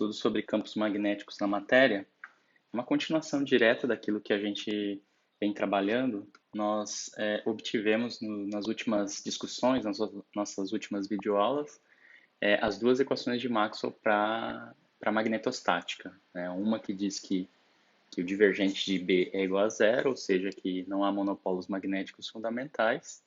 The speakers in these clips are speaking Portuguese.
estudo sobre campos magnéticos na matéria, uma continuação direta daquilo que a gente vem trabalhando. Nós obtivemos nas últimas discussões, nas nossas últimas videoaulas, as duas equações de Maxwell para magnetostática, né? Uma que diz que o divergente de B é igual a zero, ou seja, que não há monopolos magnéticos fundamentais,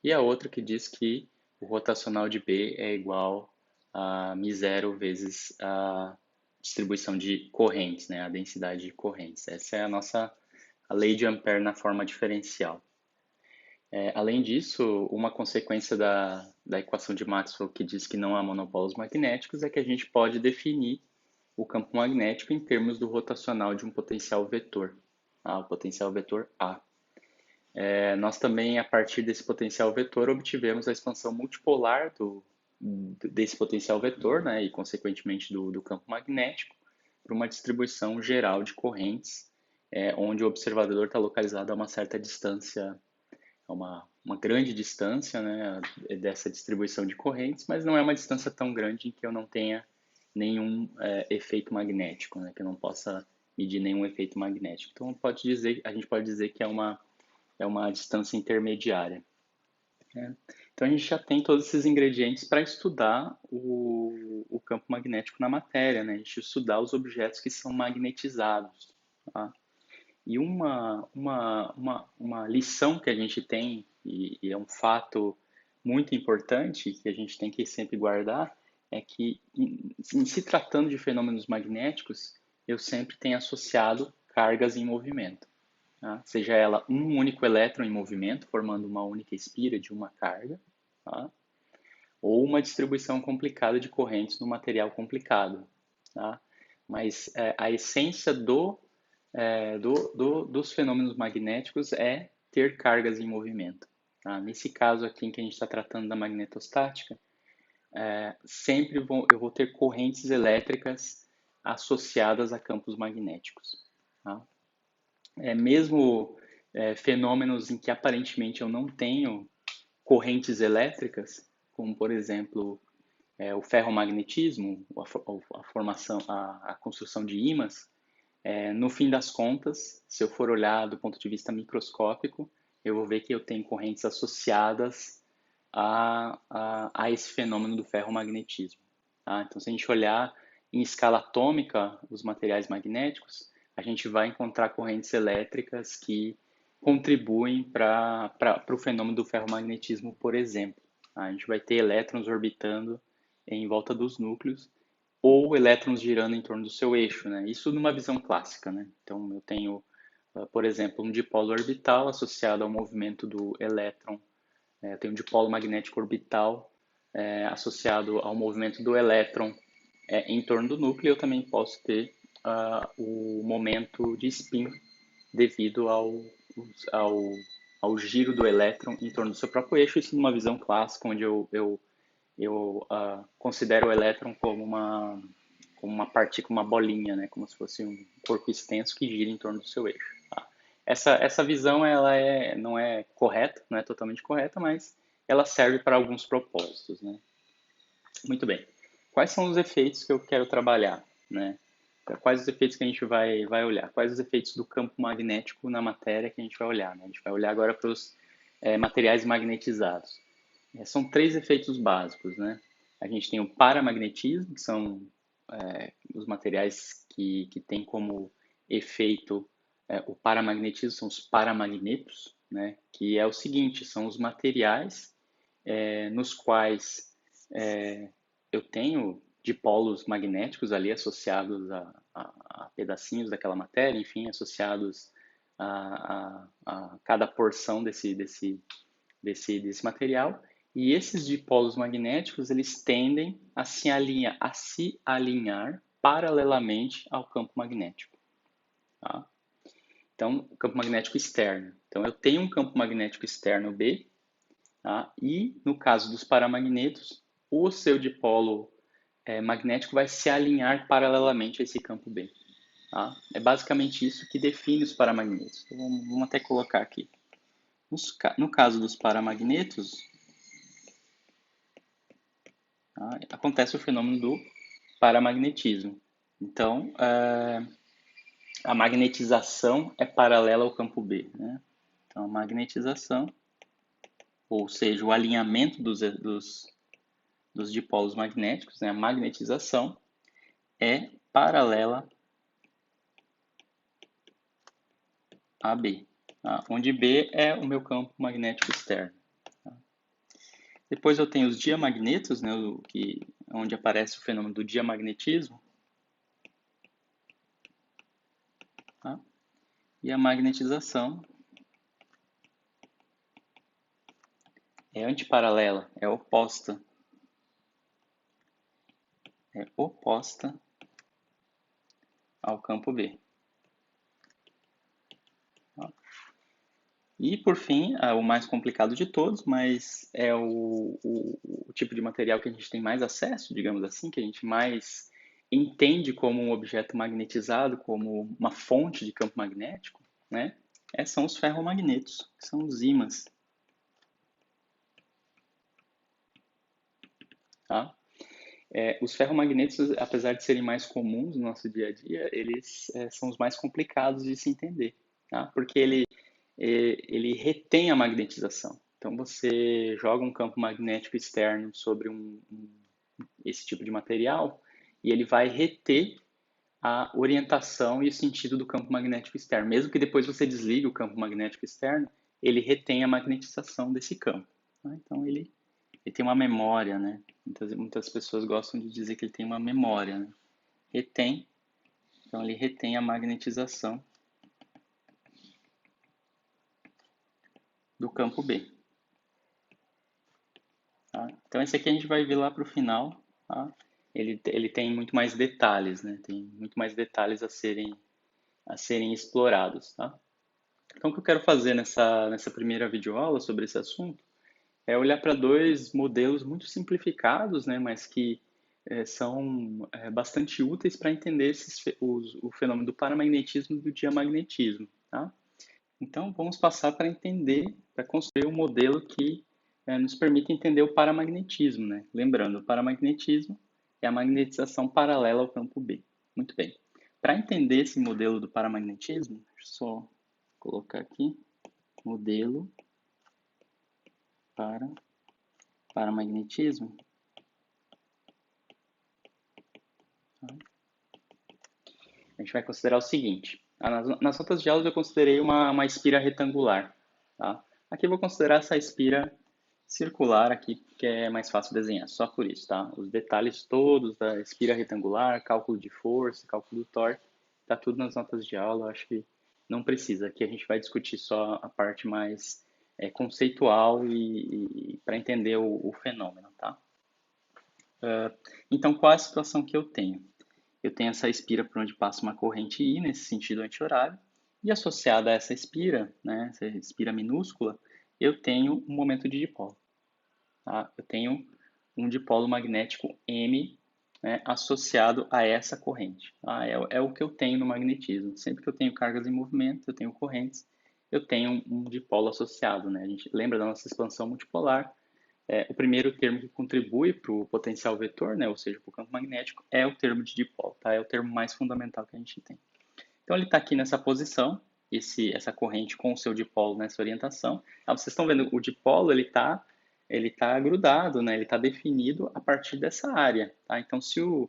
e a outra que diz que o rotacional de B é igual a μ0 vezes a distribuição de correntes, né, a densidade de correntes. Essa é a lei de Ampère na forma diferencial. Além disso, uma consequência da equação de Maxwell que diz que não há monopolos magnéticos é que a gente pode definir o campo magnético em termos do rotacional de um potencial vetor, o potencial vetor A. Nós também, a partir desse potencial vetor, obtivemos a expansão multipolar desse potencial vetor, né, e consequentemente do campo magnético, para uma distribuição geral de correntes, onde o observador está localizado a uma certa distância, uma grande distância, né, dessa distribuição de correntes, mas não é uma distância tão grande em que eu não tenha nenhum efeito magnético, né, que eu não possa medir nenhum efeito magnético. Então a gente pode dizer que é uma distância intermediária, né? Então a gente já tem todos esses ingredientes para estudar o campo magnético na matéria, né? A gente estudar os objetos que são magnetizados, tá? E uma lição que a gente tem, e é um fato muito importante que a gente tem que sempre guardar, é que em se tratando de fenômenos magnéticos, eu sempre tenho associado cargas em movimento, tá? Seja ela um único elétron em movimento, formando uma única espira de uma carga, tá? Ou uma distribuição complicada de correntes no material complicado, tá? Mas a essência dos fenômenos magnéticos é ter cargas em movimento, tá? Nesse caso aqui em que a gente está tratando da magnetostática, sempre eu vou ter correntes elétricas associadas a campos magnéticos, tá? Mesmo fenômenos em que aparentemente eu não tenho correntes elétricas, como por exemplo o ferromagnetismo, a formação, a construção de ímãs, no fim das contas, se eu for olhar do ponto de vista microscópico, eu vou ver que eu tenho correntes associadas a esse fenômeno do ferromagnetismo, tá? Então, se a gente olhar em escala atômica os materiais magnéticos, a gente vai encontrar correntes elétricas que contribuem para o fenômeno do ferromagnetismo, por exemplo. A gente vai ter elétrons orbitando em volta dos núcleos ou elétrons girando em torno do seu eixo, né? Isso numa visão clássica, né? Então eu tenho, por exemplo, um dipolo orbital associado ao movimento do elétron. Eu tenho um dipolo magnético orbital associado ao movimento do elétron em torno do núcleo. Eu também posso ter o momento de spin devido ao, ao giro do elétron em torno do seu próprio eixo. Isso numa visão clássica, onde eu considero o elétron como uma partícula, uma bolinha, né? Como se fosse um corpo extenso que gira em torno do seu eixo, tá? Essa visão ela não é correta, não é totalmente correta, mas ela serve para alguns propósitos, né? Muito bem. Quais são os efeitos que eu quero trabalhar, né? Quais os efeitos que a gente vai olhar? Quais os efeitos do campo magnético na matéria que a gente vai olhar, né? A gente vai olhar agora para os materiais magnetizados. São três efeitos básicos, né? A gente tem o paramagnetismo, que são os materiais que têm como efeito o paramagnetismo, são os paramagnetos, né? Que é o seguinte, são os materiais nos quais eu tenho dipolos magnéticos ali associados a pedacinhos daquela matéria, enfim, associados a cada porção desse material. E esses dipolos magnéticos, eles tendem a se alinhar paralelamente ao campo magnético, tá? Então, o campo magnético externo. Então, eu tenho um campo magnético externo B, tá? E, no caso dos paramagnetos, o seu dipolo magnético vai se alinhar paralelamente a esse campo B, tá? É basicamente isso que define os paramagnetos. Então, vamos até colocar aqui. No caso dos paramagnetos, tá? Acontece o fenômeno do paramagnetismo, Então, a magnetização é paralela ao campo B, né? Então, a magnetização, ou seja, o alinhamento dos dipolos magnéticos, né? A magnetização é paralela a B, tá? Onde B é o meu campo magnético externo. Tá? Depois eu tenho os diamagnetos, né? Onde aparece o fenômeno do diamagnetismo. Tá? E a magnetização é antiparalela, é oposta ao campo B. E, por fim, o mais complicado de todos, mas é o tipo de material que a gente tem mais acesso, digamos assim, que a gente mais entende como um objeto magnetizado, como uma fonte de campo magnético, né? São os ferromagnetos, que são os ímãs. Tá? Os ferromagnetos, apesar de serem mais comuns no nosso dia a dia, eles são os mais complicados de se entender, tá? Porque ele retém a magnetização. Então, você joga um campo magnético externo sobre esse tipo de material e ele vai reter a orientação e o sentido do campo magnético externo. Mesmo que depois você desligue o campo magnético externo, ele retém a magnetização desse campo. Tá? Então, ele tem uma memória, né? Muitas pessoas gostam de dizer que ele tem uma memória, né? Então ele retém a magnetização do campo B. Tá? Então esse aqui a gente vai ver lá para o final. Tá? Ele tem muito mais detalhes, né? Tem muito mais detalhes a serem explorados. Tá? Então o que eu quero fazer nessa primeira videoaula sobre esse assunto é olhar para dois modelos muito simplificados, né? Mas que são bastante úteis para entender o fenômeno do paramagnetismo e do diamagnetismo. Tá? Então, vamos passar para entender, para construir um modelo que nos permita entender o paramagnetismo, né? Lembrando, o paramagnetismo é a magnetização paralela ao campo B. Muito bem. Para entender esse modelo do paramagnetismo, deixa eu só colocar aqui, modelo para paramagnetismo. A gente vai considerar o seguinte. Nas notas de aula eu considerei uma espira retangular. Tá? Aqui eu vou considerar essa espira circular aqui, que é mais fácil desenhar, só por isso, tá? Os detalhes todos da espira retangular, cálculo de força, cálculo do torque, tá tudo nas notas de aula, eu acho que não precisa. Aqui a gente vai discutir só a parte mais conceitual e para entender o fenômeno, tá? Então, qual é a situação que eu tenho? Eu tenho essa espira por onde passa uma corrente I, nesse sentido anti-horário, e associada a essa espira, né, essa espira minúscula, eu tenho um momento de dipolo. Tá? Eu tenho um dipolo magnético M, né, associado a essa corrente. Tá? É o que eu tenho no magnetismo. Sempre que eu tenho cargas em movimento, eu tenho correntes, eu tenho um dipolo associado. Né? A gente lembra da nossa expansão multipolar. O primeiro termo que contribui para o potencial vetor, né, ou seja, para o campo magnético, é o termo de dipolo. Tá? É o termo mais fundamental que a gente tem. Então ele está aqui nessa posição, essa corrente com o seu dipolo nessa orientação. Vocês estão vendo, o dipolo ele tá grudado, né? Ele está definido a partir dessa área. Tá? Então se o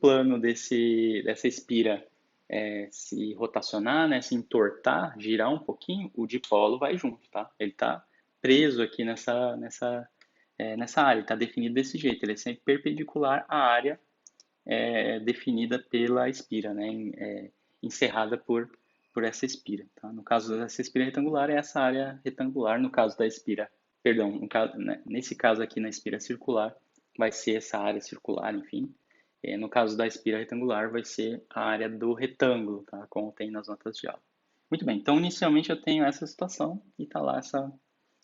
plano dessa espira se rotacionar, né? Se entortar, girar um pouquinho, o dipolo vai junto. Tá? Ele está preso aqui nessa área, está definido desse jeito. Ele é sempre perpendicular à área definida pela espira, né? Encerrada por essa espira. Tá? No caso dessa espira retangular, é essa área retangular. No caso da espira, perdão, né? Nesse caso aqui na espira circular, vai ser essa área circular, enfim. No caso da espira retangular, vai ser a área do retângulo, tá? Como tem nas notas de aula. Muito bem, então inicialmente eu tenho essa situação e está lá essa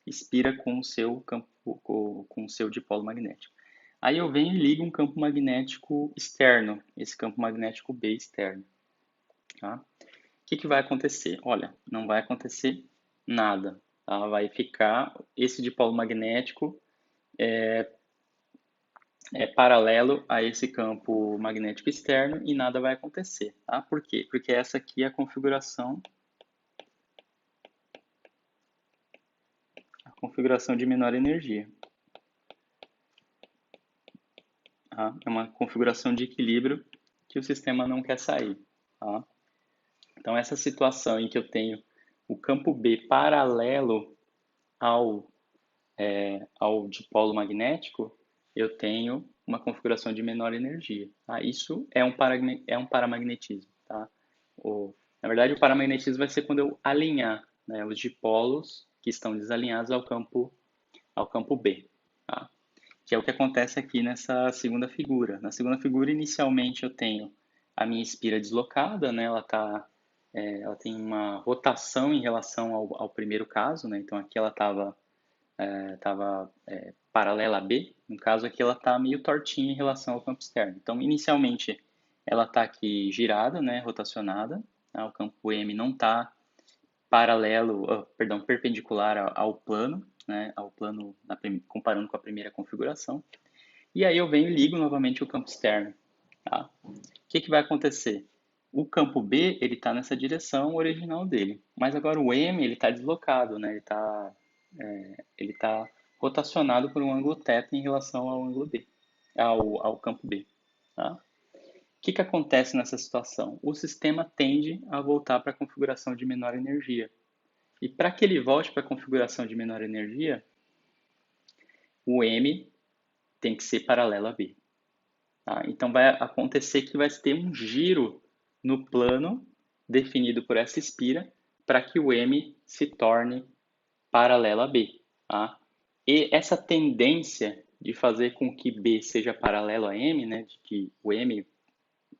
espira com o seu campo, com o seu dipolo magnético. Aí eu venho e ligo um campo magnético externo, esse campo magnético B externo. Tá? O que vai acontecer? Olha, não vai acontecer nada. Tá? Vai ficar esse dipolo magnético paralelo a esse campo magnético externo e nada vai acontecer, tá? Por quê? Porque essa aqui é a configuração de menor energia, tá? É uma configuração de equilíbrio que o sistema não quer sair, tá? Então, essa situação em que eu tenho o campo B paralelo ao, ao dipolo magnético, eu tenho uma configuração de menor energia, tá? Isso é um paramagnetismo, tá? Na verdade, o paramagnetismo vai ser quando eu alinhar, né, os dipolos que estão desalinhados ao campo B, tá? Que é o que acontece aqui nessa segunda figura. Na segunda figura, inicialmente, eu tenho a minha espira deslocada, né? Ela tem uma rotação em relação ao primeiro caso, né? Então, aqui ela estava paralela a B. No caso aqui, ela está meio tortinha em relação ao campo externo. Então, inicialmente, ela está aqui girada, né? Rotacionada. Tá? O campo M não está perpendicular ao plano, né? Ao plano, comparando com a primeira configuração. E aí eu venho e ligo novamente o campo externo. Tá? O que vai acontecer? O campo B ele está nessa direção original dele, mas agora o M ele está deslocado, né? Ele tá rotacionado por um ângulo θ em relação ao ângulo B, ao campo B. Tá? O que acontece nessa situação? O sistema tende a voltar para a configuração de menor energia. E para que ele volte para a configuração de menor energia, o M tem que ser paralelo a B. Tá? Então vai acontecer que vai ter um giro no plano definido por essa espira para que o M se torne paralelo a B. Tá? E essa tendência de fazer com que B seja paralelo a M, né, de que o M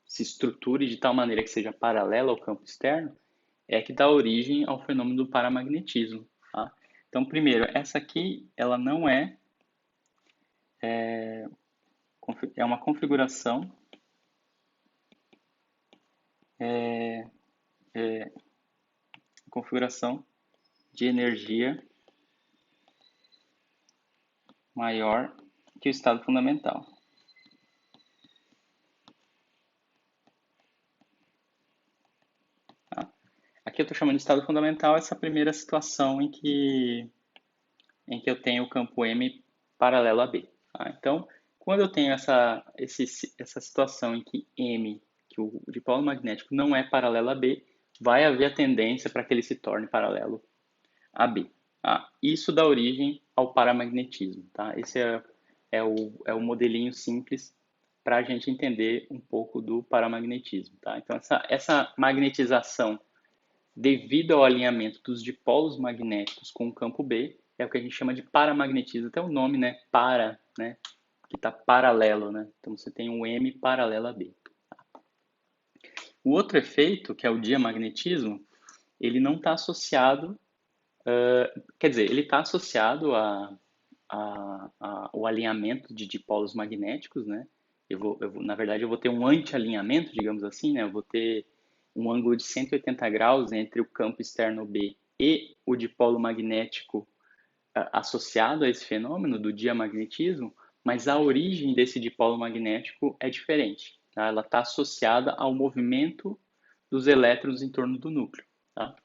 se estruture de tal maneira que seja paralelo ao campo externo, é que dá origem ao fenômeno do paramagnetismo. Tá? Então, primeiro, essa aqui ela não é uma configuração configuração de energia maior que o estado fundamental. Tá? Aqui eu estou chamando de estado fundamental essa primeira situação em que eu tenho o campo M paralelo a B. Tá? Então, quando eu tenho essa situação em que M, que o dipolo magnético não é paralelo a B, vai haver a tendência para que ele se torne paralelo a B. Tá? Isso dá origem ao paramagnetismo. Tá? Esse é o modelinho simples para a gente entender um pouco do paramagnetismo. Tá? Então, essa magnetização devido ao alinhamento dos dipolos magnéticos com o campo B é o que a gente chama de paramagnetismo. Até o nome, né? Para, né? Que está paralelo, né? Então, você tem um M paralelo a B. O outro efeito, que é o diamagnetismo, ele não está associado, quer dizer, ele está associado ao alinhamento de dipolos magnéticos, né? Na verdade, eu vou ter um anti-alinhamento, digamos assim, né? Eu vou ter um ângulo de 180 graus entre o campo externo B e o dipolo magnético associado a esse fenômeno do diamagnetismo, mas a origem desse dipolo magnético é diferente. Tá? Ela está associada ao movimento dos elétrons em torno do núcleo. Tá?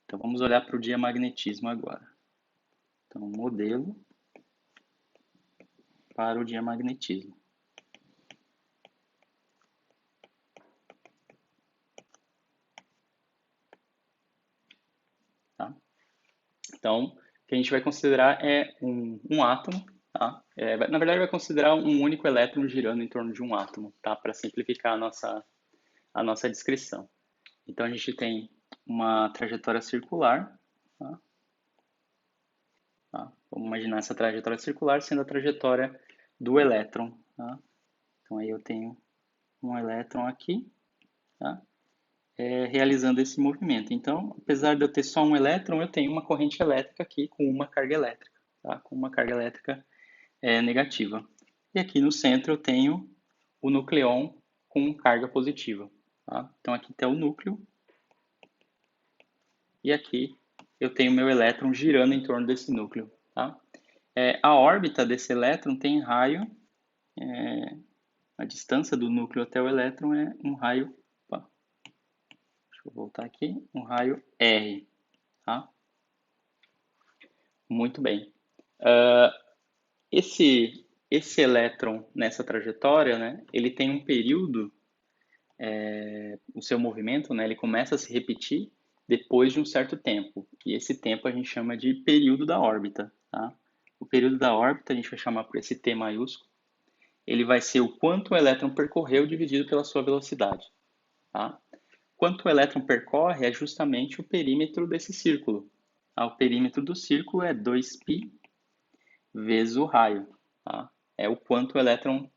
Então vamos olhar para o diamagnetismo agora. Então, modelo para o diamagnetismo. Tá? Então, o que a gente vai considerar é um átomo. Tá? Na verdade, vai considerar um único elétron girando em torno de um átomo, tá? Para simplificar a nossa descrição. Então, a gente tem uma trajetória circular. Tá? Tá? Vamos imaginar essa trajetória circular sendo a trajetória do elétron. Tá? Então, aí eu tenho um elétron aqui, tá? Realizando esse movimento. Então, apesar de eu ter só um elétron, eu tenho uma corrente elétrica aqui com uma carga elétrica, tá? Com uma carga elétrica negativa. E aqui no centro eu tenho o nucleon com carga positiva. Tá? Então, aqui está o núcleo. E aqui eu tenho meu elétron girando em torno desse núcleo. Tá? A órbita desse elétron tem raio a distância do núcleo até o elétron é um raio, opa, deixa eu voltar aqui, um raio R, tá? Muito bem. Esse elétron nessa trajetória, né, ele tem um período, o seu movimento, né, ele começa a se repetir depois de um certo tempo. E esse tempo a gente chama de período da órbita, tá? O período da órbita a gente vai chamar por esse T maiúsculo. Ele vai ser o quanto o elétron percorreu dividido pela sua velocidade, tá? Quanto o elétron percorre é justamente o perímetro desse círculo. O perímetro do círculo é 2π vezes o raio, tá? É o quanto o elétron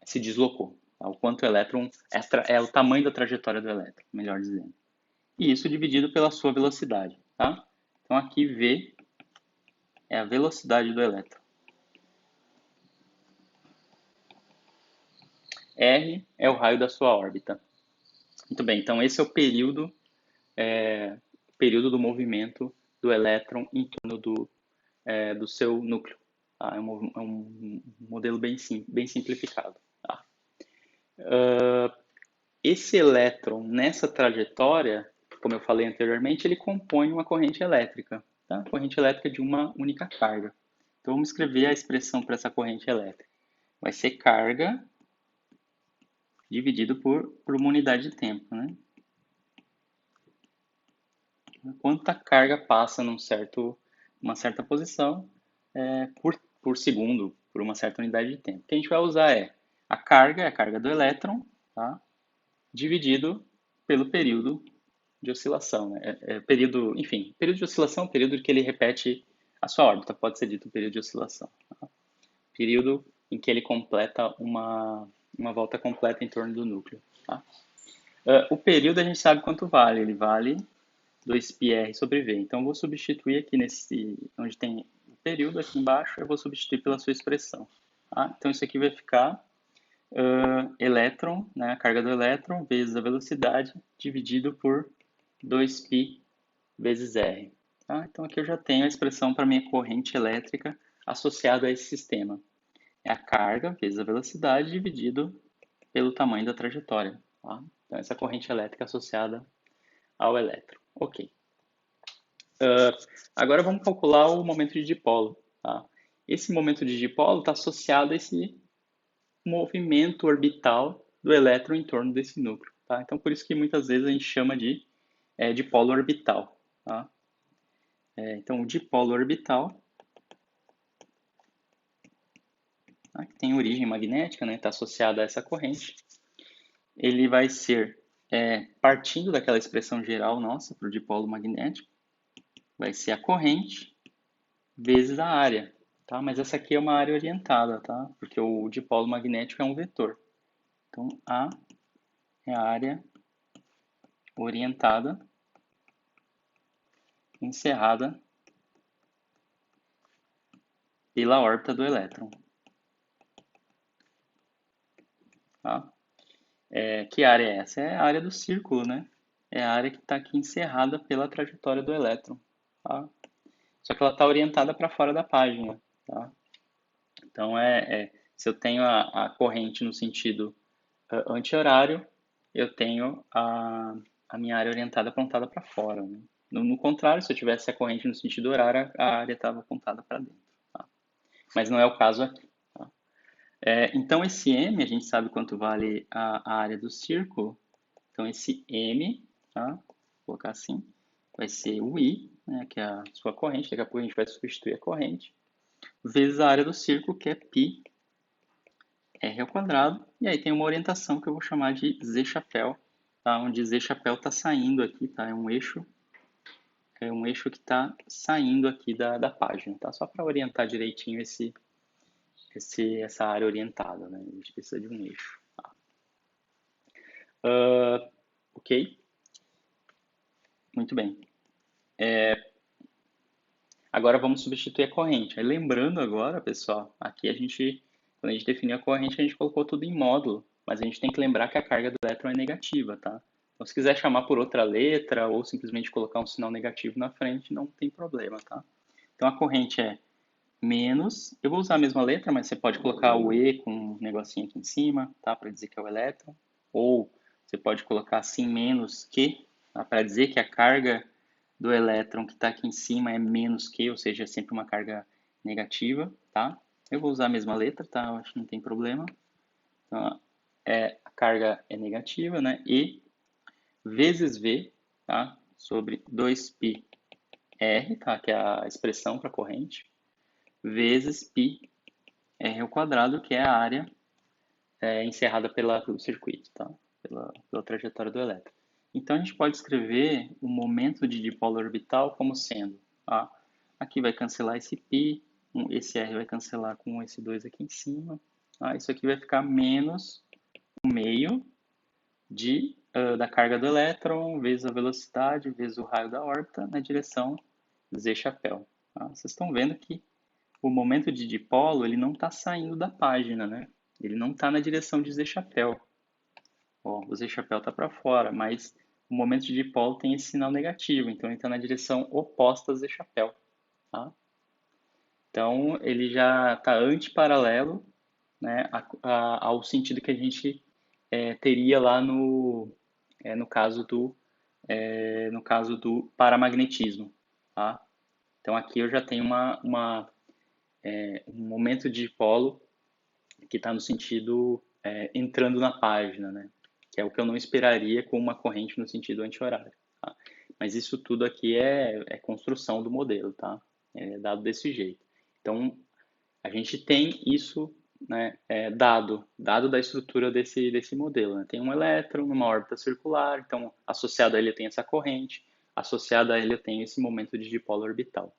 se deslocou. Tá? O quanto o elétron é o tamanho da trajetória do elétron, melhor dizendo. E isso dividido pela sua velocidade, tá? Então aqui V é a velocidade do elétron. R é o raio da sua órbita. Muito bem, então esse é o período do movimento do elétron em torno do seu núcleo. Tá? É um modelo bem simplificado. Tá? Esse elétron, nessa trajetória, como eu falei anteriormente, ele compõe uma corrente elétrica. Tá? Corrente elétrica de uma única carga. Então vamos escrever a expressão para essa corrente elétrica. Vai ser carga dividido por uma unidade de tempo. Né? Quanta carga passa uma certa posição por segundo, por uma certa unidade de tempo. O que a gente vai usar é a carga do elétron, tá? Dividido pelo período de oscilação. Né? Período de oscilação é o período que ele repete a sua órbita, pode ser dito período de oscilação. Tá? Período em que ele completa uma volta completa em torno do núcleo. Tá? O período a gente sabe quanto vale, ele vale 2πr sobre V. Então, eu vou substituir aqui onde tem o período aqui embaixo, eu vou substituir pela sua expressão. Tá? Então, isso aqui vai ficar elétron, né, a carga do elétron, vezes a velocidade, dividido por 2π vezes R. Tá? Então, aqui eu já tenho a expressão para minha corrente elétrica associada a esse sistema. É a carga vezes a velocidade dividido pelo tamanho da trajetória. Tá? Então, essa corrente elétrica associada ao elétron. Ok. Agora vamos calcular o momento de dipolo. Tá? Esse momento de dipolo está associado a esse movimento orbital do elétron em torno desse núcleo. Tá? Então, por isso que muitas vezes a gente chama de dipolo orbital. Tá? Então, o dipolo orbital, tá? Que tem origem magnética, está associado a essa corrente, ele vai ser, partindo daquela expressão geral nossa para o dipolo magnético, vai ser a corrente vezes a área. Tá? Mas essa aqui é uma área orientada, tá? Porque o dipolo magnético é um vetor. Então, A é a área orientada encerrada pela órbita do elétron. Tá? Que área é essa? É a área do círculo, né? É a área que está aqui encerrada pela trajetória do elétron. Tá? Só que ela está orientada para fora da página. Tá? Então, se eu tenho a corrente no sentido anti-horário, eu tenho a minha área orientada apontada para fora. Né? No contrário, se eu tivesse a corrente no sentido horário, a área estava apontada para dentro. Tá? Mas não é o caso aqui. Tá? Então, esse M, a gente sabe quanto vale a área do círculo. Então, esse M, tá? Vou colocar assim, vai ser o I, né, que é a sua corrente. Daqui a pouco a gente vai substituir a corrente, vezes a área do círculo, que é π R ao quadrado. E aí tem uma orientação que eu vou chamar de Z chapéu, tá? Onde Z chapéu está saindo aqui, tá? É um eixo que está saindo aqui da página, tá? Só para orientar direitinho essa área orientada, né? A gente precisa de um eixo. Tá? Ok? Muito bem. Agora vamos substituir a corrente. Aí, lembrando agora, pessoal, aqui quando a gente definiu a corrente, a gente colocou tudo em módulo, mas a gente tem que lembrar que a carga do elétron é negativa, tá? Então, se quiser chamar por outra letra ou simplesmente colocar um sinal negativo na frente, não tem problema, tá? Então, a corrente é menos, eu vou usar a mesma letra, mas você pode colocar o E com um negocinho aqui em cima, tá? Para dizer que é o elétron. Ou você pode colocar assim menos que, tá? Para dizer que a carga do elétron que está aqui em cima é menos que, ou seja, é sempre uma carga negativa, tá? Eu vou usar a mesma letra, tá? Eu acho que não tem problema. Então, a carga é negativa, né? E vezes V, tá? Sobre 2πr, tá? Que é a expressão para corrente, vezes πr ao quadrado, que é a área encerrada pelo circuito, tá? Pela trajetória do elétron. Então, a gente pode escrever o momento de dipolo orbital como sendo, tá? Aqui vai cancelar esse π, esse r vai cancelar com esse 2 aqui em cima, tá? Isso aqui vai ficar menos o meio da carga do elétron vezes a velocidade vezes o raio da órbita na direção z chapéu. Tá? Vocês estão vendo que o momento de dipolo ele não está saindo da página, né? Ele não está na direção de z chapéu. Ó, o z chapéu está para fora, mas o momento de dipolo tem esse sinal negativo, então ele está na direção oposta a z chapéu. Tá? Então ele já está antiparalelo, né, ao sentido que a gente teria lá no caso do paramagnetismo, tá? Então aqui eu já tenho um momento de dipolo que está no sentido entrando na página, né? Que é o que eu não esperaria com uma corrente no sentido anti-horário. Tá? Mas isso tudo aqui é construção do modelo, tá? É dado desse jeito. Então a gente tem isso, né, dado da estrutura desse modelo. Né? Tem um elétron numa órbita circular, então associado a ele tem essa corrente, associado a ele eu tenho esse momento de dipolo orbital.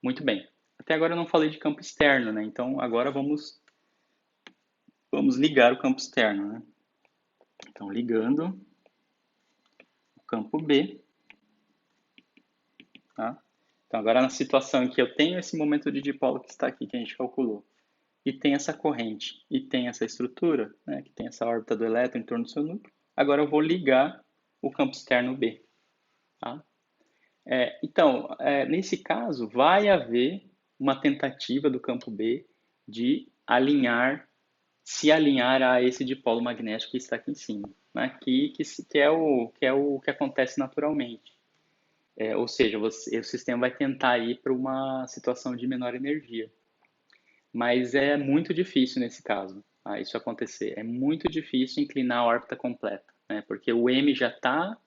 Muito bem. Até agora eu não falei de campo externo, né? Então agora vamos ligar o campo externo, né? Então ligando o campo B, tá? Então agora na situação em que eu tenho esse momento de dipolo que está aqui, que a gente calculou, e tem essa corrente e tem essa estrutura, né, que tem essa órbita do elétron em torno do seu núcleo, agora eu vou ligar o campo externo B. Tá? Então, nesse caso, vai haver uma tentativa do campo B de se alinhar a esse dipolo magnético que está aqui em cima, né, que é o que acontece naturalmente. Ou seja, o sistema vai tentar ir para uma situação de menor energia. Mas é muito difícil nesse caso, tá? Isso acontecer. É muito difícil inclinar a órbita completa, né? Porque o M já está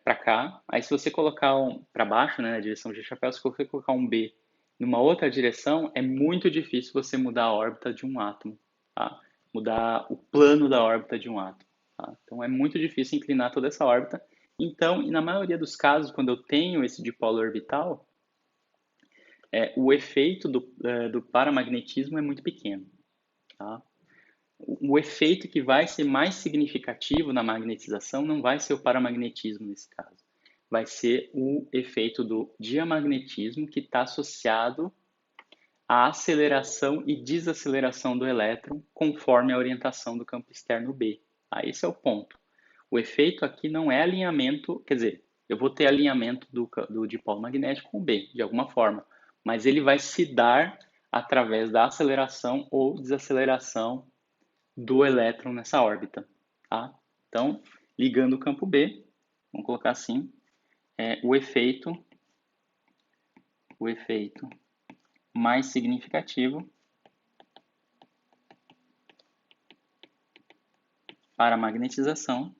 para cá. Aí se você colocar para baixo, né, na direção de chapéu, se você colocar um B numa outra direção, é muito difícil você mudar a órbita de um átomo, tá? Mudar o plano da órbita de um átomo. Tá? Então é muito difícil inclinar toda essa órbita. Então, e na maioria dos casos, quando eu tenho esse dipolo orbital, o efeito do paramagnetismo é muito pequeno. Tá? O efeito que vai ser mais significativo na magnetização não vai ser o paramagnetismo nesse caso. Vai ser o efeito do diamagnetismo que está associado à aceleração e desaceleração do elétron conforme a orientação do campo externo B. Tá? Esse é o ponto. O efeito aqui não é alinhamento, quer dizer, eu vou ter alinhamento do dipolo magnético com B, de alguma forma, mas ele vai se dar através da aceleração ou desaceleração do elétron nessa órbita. Tá? Então, ligando o campo B, vamos colocar assim, o efeito mais significativo para a magnetização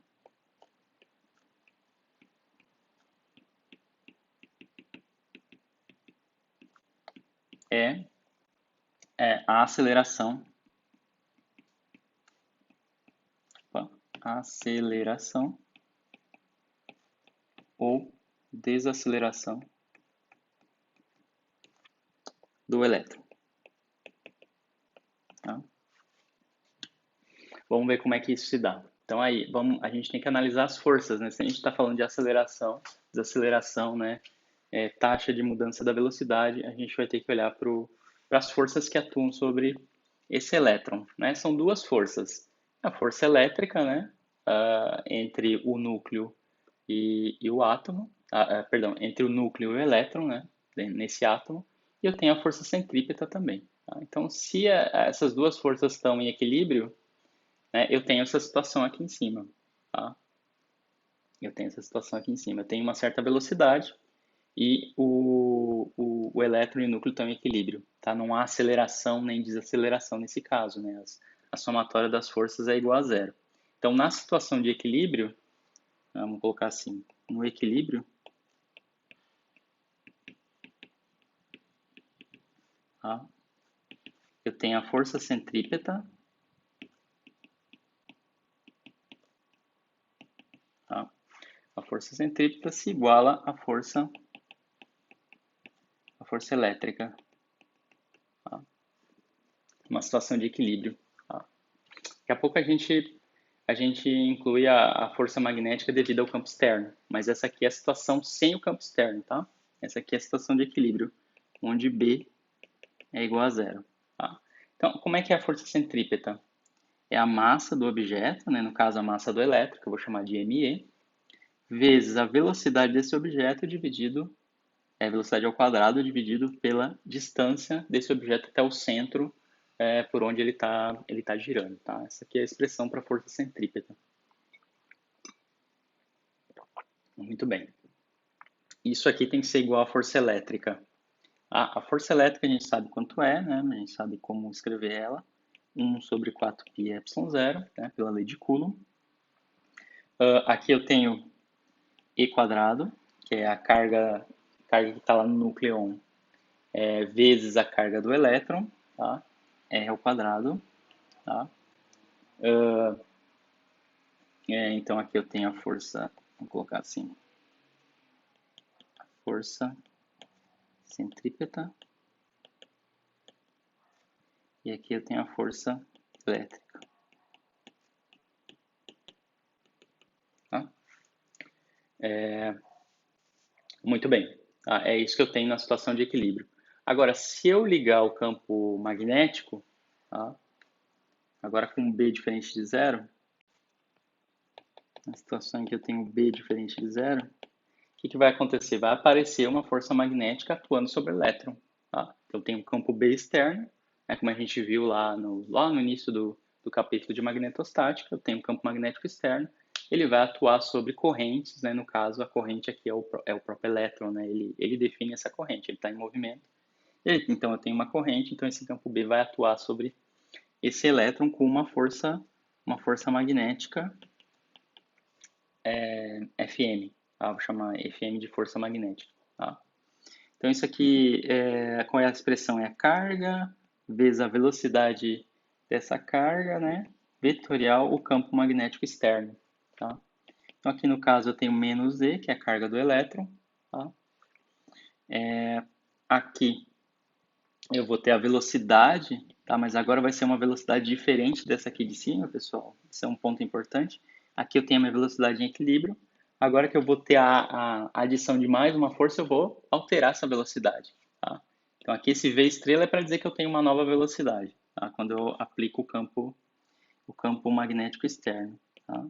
é a aceleração ou desaceleração do elétron. Tá? Vamos ver como é que isso se dá. Então aí, a gente tem que analisar as forças, né? Se a gente está falando de aceleração, desaceleração, né? Taxa de mudança da velocidade, a gente vai ter que olhar para as forças que atuam sobre esse elétron, né? São duas forças. A força elétrica, né? Entre o núcleo e o átomo, perdão, entre o núcleo e o elétron, né? Nesse átomo, e eu tenho a força centrípeta também. Tá? Então, se essas duas forças estão em equilíbrio, né, eu tenho essa situação aqui em cima. Tá? Eu tenho essa situação aqui em cima. Eu tenho uma certa velocidade e o elétron e o núcleo estão em equilíbrio. Tá? Não há aceleração nem desaceleração nesse caso. Né? A somatória das forças é igual a zero. Então, na situação de equilíbrio, vamos colocar assim, no equilíbrio, tá? Eu tenho a força centrípeta, tá? A força centrípeta se iguala à força elétrica, tá? Uma situação de equilíbrio. Tá? Daqui a pouco a gente inclui a força magnética devido ao campo externo, mas essa aqui é a situação sem o campo externo, tá? Essa aqui é a situação de equilíbrio, onde B é igual a zero. Tá? Então, como é que é a força centrípeta? É a massa do objeto, né? No caso a massa do elétron, que eu vou chamar de ME, vezes a velocidade desse objeto dividido, velocidade ao quadrado dividido pela distância desse objeto até o centro por onde ele tá girando. Tá? Essa aqui é a expressão para a força centrípeta. Muito bem. Isso aqui tem que ser igual à força elétrica. A força elétrica a gente sabe quanto é, né? A gente sabe como escrever ela. 1 sobre 4π ε0, né? Pela lei de Coulomb. Aqui eu tenho E quadrado, que é a carga que está lá no núcleo, vezes a carga do elétron, tá? R ao quadrado, tá? Então aqui eu tenho a força, vamos colocar assim, força centrípeta, e aqui eu tenho a força elétrica, tá? Muito bem, tá? É isso que eu tenho na situação de equilíbrio. Agora, se eu ligar o campo magnético, tá? Agora com B diferente de zero, na situação em que eu tenho B diferente de zero, o que vai acontecer? Vai aparecer uma força magnética atuando sobre o elétron. Tá? Então tem um campo B externo, né, como a gente viu lá no início do capítulo de magnetostática, eu tenho um campo magnético externo, ele vai atuar sobre correntes, né, no caso a corrente aqui é o próprio elétron, né, ele define essa corrente, ele está em movimento. Então eu tenho uma corrente, então esse campo B vai atuar sobre esse elétron com uma força magnética Fm. Tá? Vou chamar Fm de força magnética. Tá? Então, isso aqui, qual é a expressão? É a carga vezes a velocidade dessa carga, né? Vetorial o campo magnético externo. Tá? Então, aqui no caso, eu tenho menos E, que é a carga do elétron. Tá? Aqui, eu vou ter a velocidade, tá? Mas agora vai ser uma velocidade diferente dessa aqui de cima, pessoal. Isso é um ponto importante. Aqui eu tenho a minha velocidade em equilíbrio. Agora que eu vou ter a adição de mais uma força, eu vou alterar essa velocidade. Tá? Então aqui esse V estrela é para dizer que eu tenho uma nova velocidade, tá? Quando eu aplico o campo magnético externo. Tá?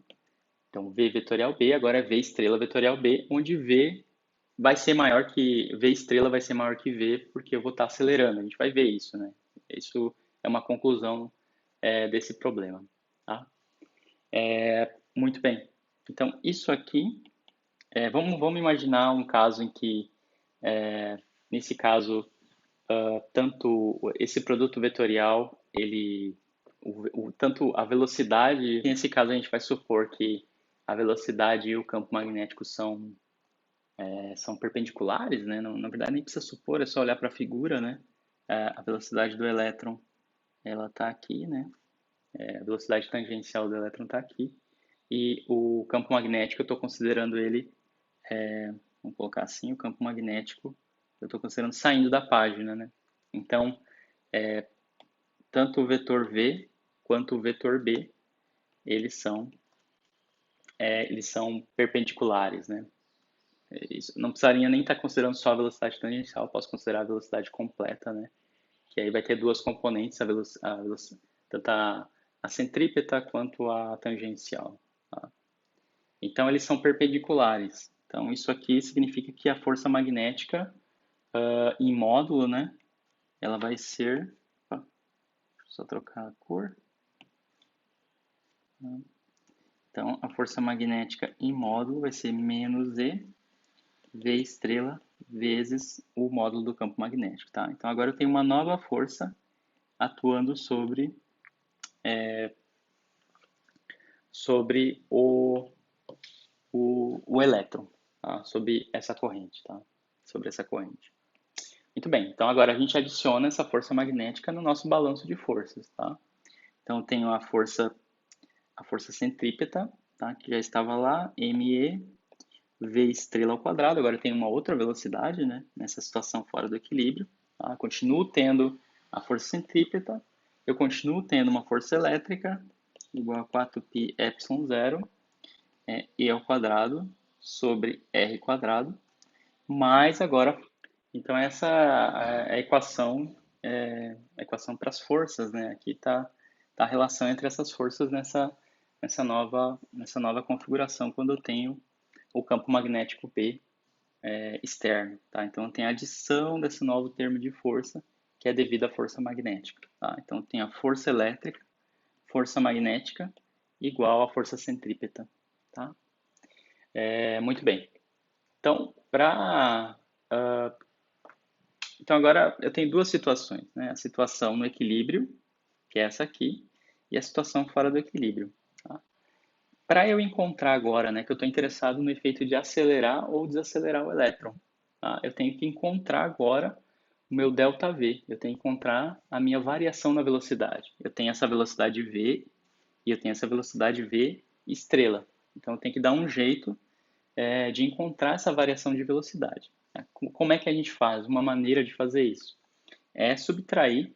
Então V vetorial B agora é V estrela vetorial B, onde V vai ser maior que V estrela vai ser maior que V, porque eu vou estar acelerando. A gente vai ver isso, né? Isso é uma conclusão desse problema. Tá? Muito bem. Então, isso aqui, vamos imaginar um caso em que, nesse caso, tanto esse produto vetorial, tanto a velocidade, nesse caso a gente vai supor que a velocidade e o campo magnético são perpendiculares, né? Na verdade, nem precisa supor, é só olhar para a figura, né? A velocidade do elétron, ela está aqui, né? A velocidade tangencial do elétron está aqui. E o campo magnético, eu estou considerando ele, vamos colocar assim, o campo magnético, eu estou considerando saindo da página, né? Então, tanto o vetor V quanto o vetor B, eles são perpendiculares, né? Isso, não precisaria nem estar considerando só a velocidade tangencial, posso considerar a velocidade completa, né? Que aí vai ter duas componentes, tanto a centrípeta quanto a tangencial. Tá? Então, eles são perpendiculares. Então, isso aqui significa que a força magnética em módulo, né? ela vai ser, opa, deixa eu só trocar a cor. Então, a força magnética em módulo vai ser menos E V estrela vezes o módulo do campo magnético, tá? Então, agora eu tenho uma nova força atuando sobre o elétron, tá? Sobre essa corrente, tá? Sobre essa corrente. Muito bem, então agora a gente adiciona essa força magnética no nosso balanço de forças, tá? Então eu tenho a força centrípeta, tá? Que já estava lá, ME V estrela ao quadrado, agora eu tenho uma outra velocidade, né? Nessa situação fora do equilíbrio, tá? Continuo tendo a força centrípeta, eu continuo tendo uma força elétrica igual a 4π epsilon zero E ao quadrado sobre R quadrado, mais agora, então essa é a equação, a equação para as forças, né? Aqui está a relação entre essas forças nessa nova configuração quando eu tenho o campo magnético P externo, tá? Então tem a adição desse novo termo de força que é devido à força magnética, tá? Então tem a força elétrica, força magnética igual à força centrípeta, tá? Muito bem. Então, então agora eu tenho duas situações, né? A situação no equilíbrio, que é essa aqui, e a situação fora do equilíbrio. Tá? Para eu encontrar agora, né, que eu estou interessado no efeito de acelerar ou desacelerar o elétron, tá? Eu tenho que encontrar agora o meu ΔV, eu tenho que encontrar a minha variação na velocidade. Eu tenho essa velocidade V e eu tenho essa velocidade V estrela. Então eu tenho que dar um jeito de encontrar essa variação de velocidade. Como é que a gente faz? Uma maneira de fazer isso é subtrair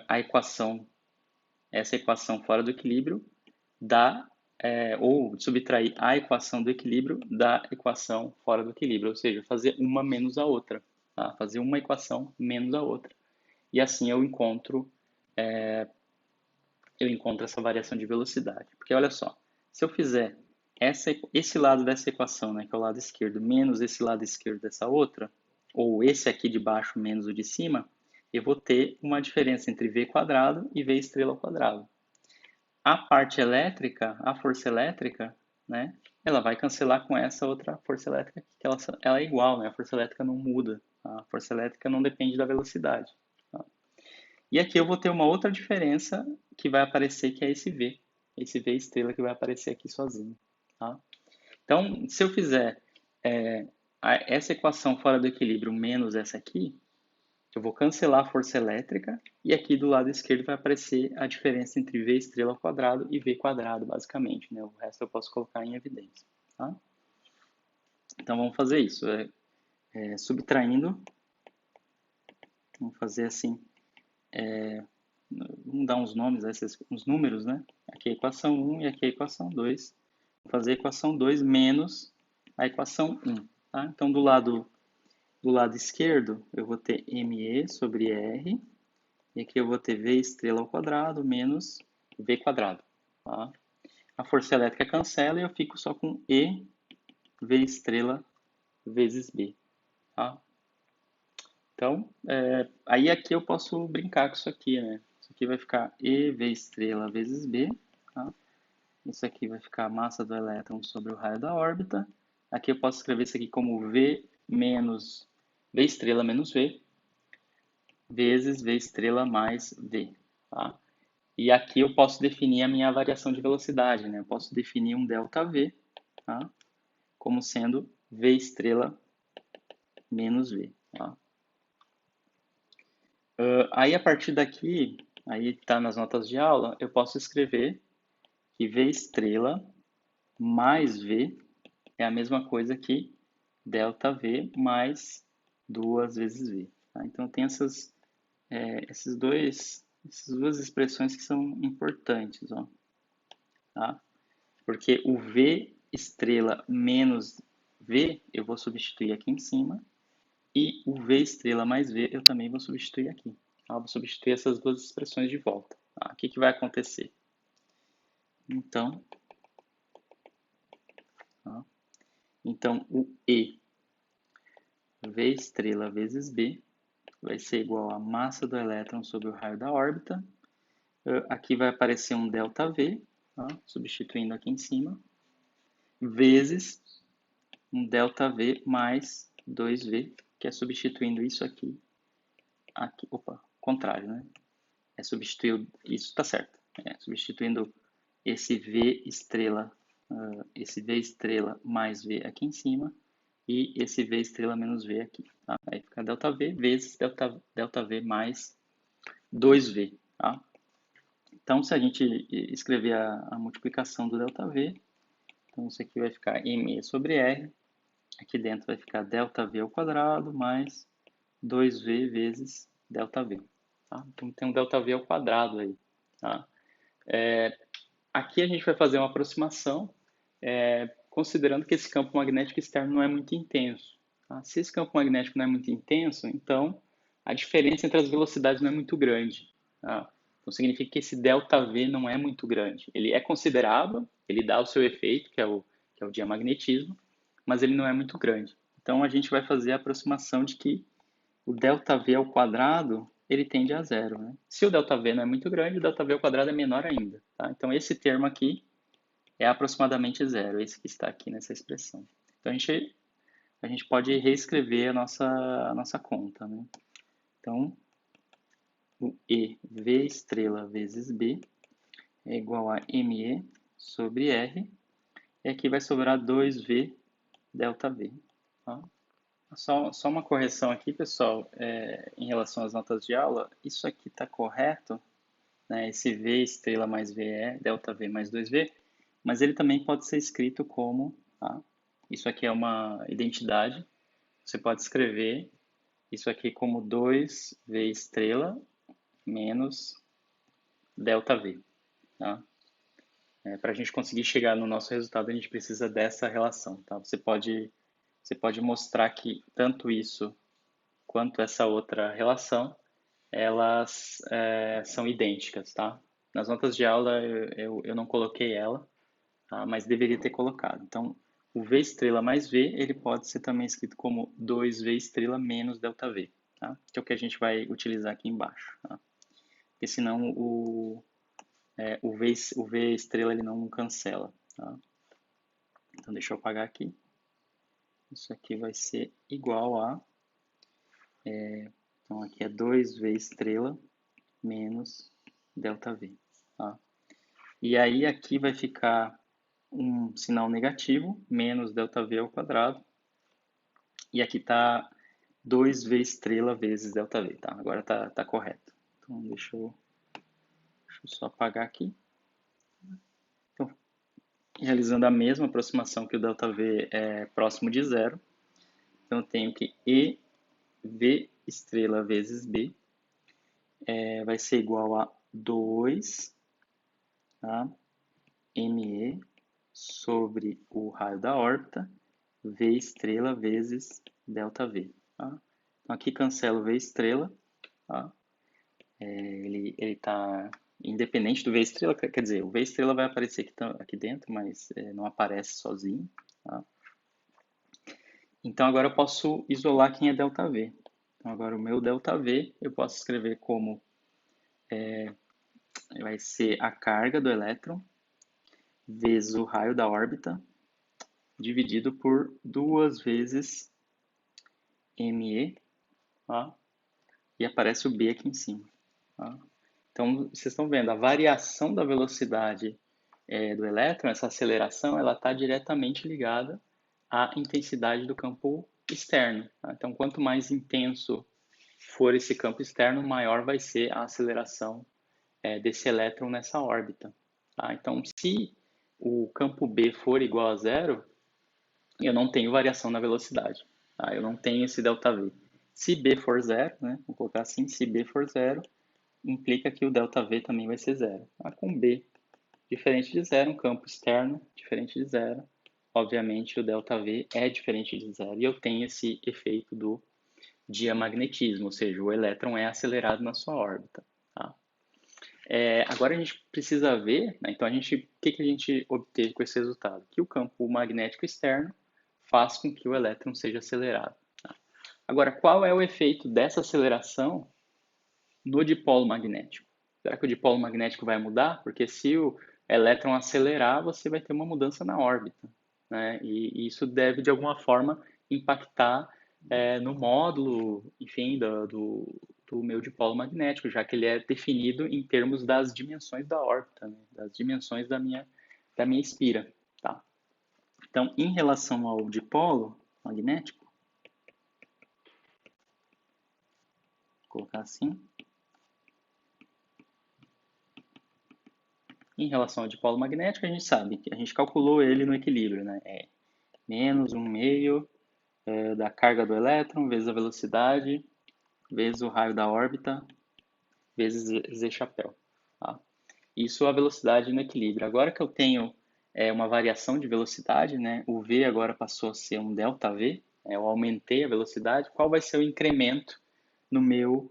a equação, essa equação fora do equilíbrio, ou subtrair a equação do equilíbrio da equação fora do equilíbrio, ou seja, fazer uma menos a outra, tá? Fazer uma equação menos a outra. E assim eu encontro essa variação de velocidade. Porque olha só, se eu fizer esse lado dessa equação, né, que é o lado esquerdo, menos esse lado esquerdo dessa outra, ou esse aqui de baixo menos o de cima, eu vou ter uma diferença entre v quadrado e v estrela ao quadrado. A parte elétrica, a força elétrica, né, ela vai cancelar com essa outra força elétrica, que ela é igual, né, a força elétrica não muda, a força elétrica não depende da velocidade. Tá? E aqui eu vou ter uma outra diferença que vai aparecer, que é esse V estrela que vai aparecer aqui sozinho. Tá? Então, se eu fizer essa equação fora do equilíbrio menos essa aqui, eu vou cancelar a força elétrica e aqui do lado esquerdo vai aparecer a diferença entre V estrela ao quadrado e V quadrado, basicamente. Né? O resto eu posso colocar em evidência. Tá? Então, vamos fazer isso. Subtraindo, vamos fazer assim, vamos dar uns nomes, uns números, né? Aqui é a equação 1 e aqui é a equação 2. Vou fazer a equação 2 menos a equação 1. Tá? Então, do lado esquerdo, eu vou ter ME sobre R, e aqui eu vou ter V estrela ao quadrado menos V quadrado. Tá? A força elétrica cancela e eu fico só com E V estrela vezes B. Tá? Então, aí aqui eu posso brincar com isso aqui, né? Isso aqui vai ficar E V estrela vezes B. Tá? Isso aqui vai ficar a massa do elétron sobre o raio da órbita. Aqui eu posso escrever isso aqui como V estrela menos V, vezes V estrela mais V. Tá? E aqui eu posso definir a minha variação de velocidade, né? Eu posso definir um ΔV, tá? Como sendo V estrela menos V. Tá? Aí a partir daqui, aí está nas notas de aula, eu posso escrever que V estrela mais V é a mesma coisa que ΔV mais 2 vezes V. Tá? Então tem essas duas expressões que são importantes. Ó, tá? Porque o V estrela menos V eu vou substituir aqui em cima e o V estrela mais V eu também vou substituir aqui. Tá? Eu vou substituir essas duas expressões de volta. Tá? O que vai acontecer? Então, tá? Então o E V estrela vezes B vai ser igual à massa do elétron sobre o raio da órbita. Aqui vai aparecer um ΔV, tá? Substituindo aqui em cima, vezes um ΔV mais 2V, que é substituindo isso aqui, opa, contrário, né? É substituir, isso tá certo, substituindo esse V estrela, esse V estrela mais V aqui em cima, e esse V estrela menos V aqui, tá? Aí fica ΔV vezes ΔV mais 2V, tá? Então, se a gente escrever a multiplicação do ΔV, então isso aqui vai ficar ME sobre R, aqui dentro vai ficar ΔV ao quadrado mais 2V vezes ΔV. Tá? Então tem um ΔV ao quadrado aí. Tá? Aqui a gente vai fazer uma aproximação, considerando que esse campo magnético externo não é muito intenso. Tá? Se esse campo magnético não é muito intenso, então a diferença entre as velocidades não é muito grande. Tá? Então significa que esse ΔV não é muito grande. Ele é considerável, ele dá o seu efeito, que é o diamagnetismo, mas ele não é muito grande. Então a gente vai fazer a aproximação de que o ΔV ao quadrado ele tende a zero. Né? Se o ΔV não é muito grande, o ΔV ao quadrado é menor ainda. Tá? Então esse termo aqui é aproximadamente zero, esse que está aqui nessa expressão. Então a gente pode reescrever a nossa conta. Né? Então o EV estrela vezes B é igual a ME sobre R, e aqui vai sobrar 2V ΔV. Tá? Só uma correção aqui, pessoal, em relação às notas de aula, isso aqui está correto, né? Esse V estrela mais V é ΔV mais 2V, mas ele também pode ser escrito como, tá? Isso aqui é uma identidade, você pode escrever isso aqui como 2V estrela menos ΔV, tá? Para a gente conseguir chegar no nosso resultado, a gente precisa dessa relação, tá? Você pode mostrar que tanto isso quanto essa outra relação, elas são idênticas, tá? Nas notas de aula eu não coloquei ela, tá? Mas deveria ter colocado. Então, o V estrela mais V, ele pode ser também escrito como 2V estrela menos ΔV, tá? Que é o que a gente vai utilizar aqui embaixo, tá? Porque senão o V estrela ele não cancela, tá? Então, deixa eu apagar aqui. Isso aqui vai ser igual a... então, aqui é 2V estrela menos ΔV, tá? E aí aqui vai ficar um sinal negativo, menos ΔV ao quadrado. E aqui está 2V estrela vezes ΔV, tá? Agora tá correto. Então deixa eu só apagar aqui. Então, realizando a mesma aproximação que o ΔV é próximo de zero. Então eu tenho que EV estrela vezes B vai ser igual a 2, tá? ME sobre o raio da órbita, V estrela vezes ΔV. Tá? Então aqui cancela o V estrela, tá? Ele está independente do V estrela, quer dizer, o V estrela vai aparecer aqui dentro, mas não aparece sozinho. Tá? Então agora eu posso isolar quem é ΔV. Então agora o meu ΔV eu posso escrever como vai ser a carga do elétron vezes o raio da órbita dividido por 2 vezes ME, tá? E aparece o B aqui em cima. Tá? Então, vocês estão vendo, a variação da velocidade do elétron, essa aceleração, ela está diretamente ligada à intensidade do campo externo. Tá? Então, quanto mais intenso for esse campo externo, maior vai ser a aceleração desse elétron nessa órbita. Tá? Então, se o campo B for igual a zero, eu não tenho variação na velocidade. Tá? Eu não tenho esse ΔV. Se B for zero, né? Vou colocar assim, se B for zero, implica que o ΔV também vai ser zero. Tá? Com B diferente de zero, um campo externo diferente de zero, obviamente o ΔV é diferente de zero e eu tenho esse efeito do diamagnetismo, ou seja, o elétron é acelerado na sua órbita. Tá? Agora a gente precisa ver, né, então o que a gente obteve com esse resultado? Que o campo magnético externo faz com que o elétron seja acelerado. Tá? Agora, qual é o efeito dessa aceleração no dipolo magnético? Será que o dipolo magnético vai mudar? Porque se o elétron acelerar, você vai ter uma mudança na órbita, né? E isso deve, de alguma forma, impactar no módulo, enfim, do meu dipolo magnético, já que ele é definido em termos das dimensões da órbita, né? Das dimensões da minha espira, tá? Então, em relação ao dipolo magnético, vou colocar assim. Em relação ao dipolo magnético, a gente sabe que a gente calculou ele no equilíbrio, né? É menos 1/2 da carga do elétron vezes a velocidade, vezes o raio da órbita, vezes z chapéu. Tá? Isso é a velocidade no equilíbrio. Agora que eu tenho uma variação de velocidade, né? O v agora passou a ser um ΔV, eu aumentei a velocidade, qual vai ser o incremento no meu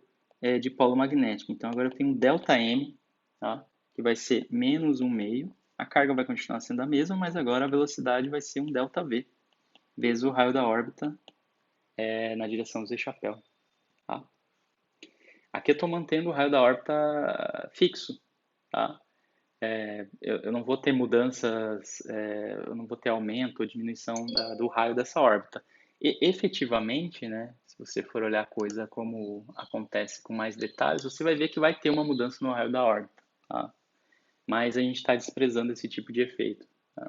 dipolo magnético? Então agora eu tenho um ΔM, tá? Que vai ser menos 1/2. A carga vai continuar sendo a mesma, mas agora a velocidade vai ser um ΔV, vezes o raio da órbita na direção do Z chapéu. Tá? Aqui eu estou mantendo o raio da órbita fixo. Tá? Eu não vou ter mudanças, eu não vou ter aumento ou diminuição do raio dessa órbita. E efetivamente, né, se você for olhar a coisa como acontece com mais detalhes, você vai ver que vai ter uma mudança no raio da órbita. Tá? Mas a gente está desprezando esse tipo de efeito. Tá?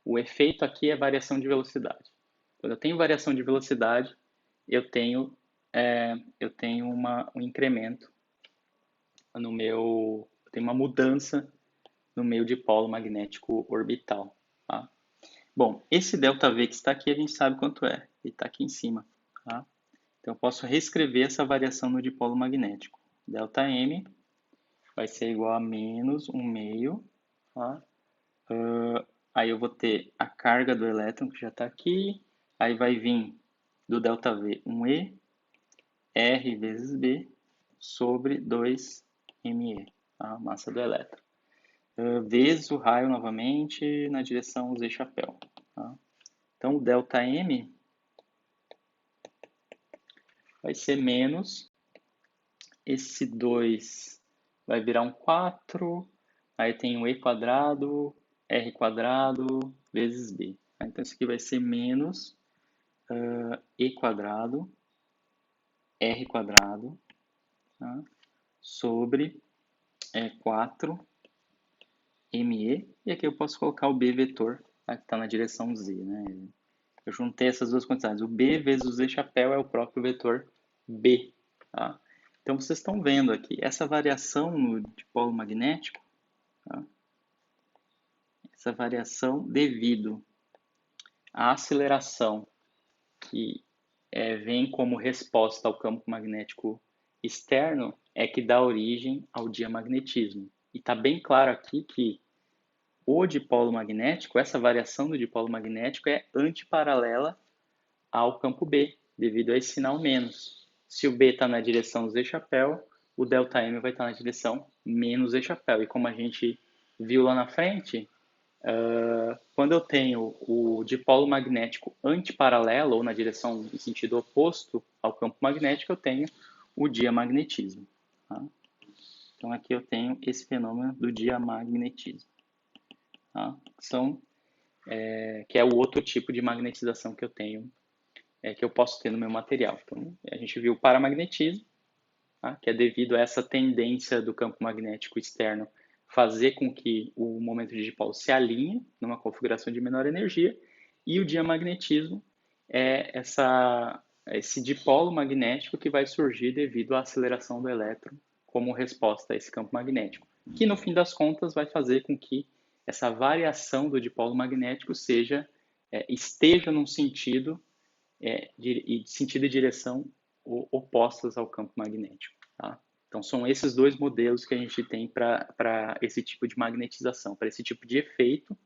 O efeito aqui é variação de velocidade. Quando eu tenho variação de velocidade, eu tenho um incremento no meu, eu tenho uma mudança no meu dipolo magnético orbital. Tá? Bom, esse ΔV que está aqui, a gente sabe quanto é. Ele está aqui em cima. Tá? Então, eu posso reescrever essa variação no dipolo magnético. ΔM vai ser igual a menos 1/2. Tá? Aí eu vou ter a carga do elétron, que já está aqui. Aí vai vir do ΔV um E, R vezes B, sobre 2ME, a massa do elétron. Vezes o raio novamente na direção Z chapéu. Tá? Então, o ΔM vai ser menos, esse 2 vai virar um 4, aí tem um E quadrado, R quadrado, vezes B. Então, isso aqui vai ser menos E quadrado, R quadrado, tá? Sobre 4ME, e aqui eu posso colocar o B vetor, tá? Que está na direção Z, né? Eu juntei essas duas quantidades. O B vezes o Z chapéu é o próprio vetor B. Tá? Então, vocês estão vendo aqui, essa variação no dipolo magnético, tá? Essa variação devido à aceleração que vem como resposta ao campo magnético externo, é que dá origem ao diamagnetismo. E está bem claro aqui que o dipolo magnético, essa variação do dipolo magnético é antiparalela ao campo B, devido a esse sinal menos. Se o B está na direção Z chapéu, o ΔM vai estar na direção menos Z chapéu. E como a gente viu lá na frente, quando eu tenho o dipolo magnético antiparalelo, ou na direção em sentido oposto ao campo magnético, eu tenho o diamagnetismo. Tá? Então aqui eu tenho esse fenômeno do diamagnetismo. Tá? Que é o outro tipo de magnetização que eu tenho, que eu posso ter no meu material. Então, a gente viu o paramagnetismo, tá? Que é devido a essa tendência do campo magnético externo fazer com que o momento de dipolo se alinhe numa configuração de menor energia, e o diamagnetismo é esse dipolo magnético que vai surgir devido à aceleração do elétron como resposta a esse campo magnético, que no fim das contas vai fazer com que essa variação do dipolo magnético esteja num sentido sentido e direção opostas ao campo magnético. Tá? Então, são esses dois modelos que a gente tem para esse tipo de magnetização, para esse tipo de efeito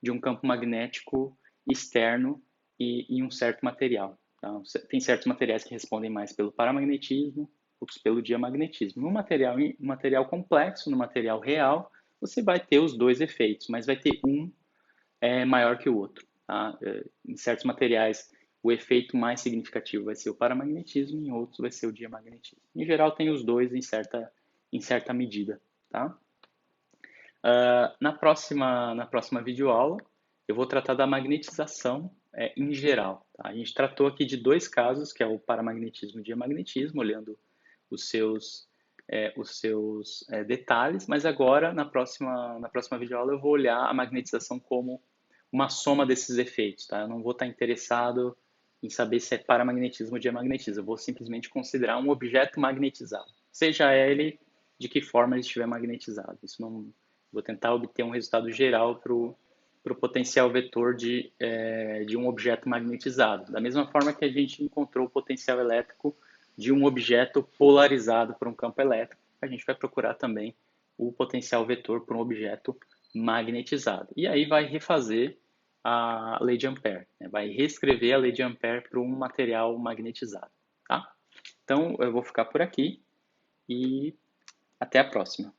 de um campo magnético externo em um certo material. Tá? Tem certos materiais que respondem mais pelo paramagnetismo, outros pelo diamagnetismo. No material complexo, no material real, você vai ter os dois efeitos, mas vai ter um maior que o outro. Tá? Em certos materiais, o efeito mais significativo vai ser o paramagnetismo, em outros vai ser o diamagnetismo. Em geral, tem os dois em certa medida, tá? Na próxima videoaula, eu vou tratar da magnetização em geral. Tá? A gente tratou aqui de dois casos, que é o paramagnetismo e o diamagnetismo, olhando os seus detalhes, mas agora, na próxima videoaula, eu vou olhar a magnetização como uma soma desses efeitos. Tá? Eu não vou estar interessado em saber se é paramagnetismo ou diamagnetismo, eu vou simplesmente considerar um objeto magnetizado, seja ele de que forma ele estiver magnetizado. Isso não, vou tentar obter um resultado geral para o potencial vetor de um objeto magnetizado. Da mesma forma que a gente encontrou o potencial elétrico de um objeto polarizado por um campo elétrico, a gente vai procurar também o potencial vetor para um objeto magnetizado. E aí vai refazer a lei de Ampère, né? Vai reescrever a lei de Ampère para um material magnetizado. Tá? Então, eu vou ficar por aqui e até a próxima.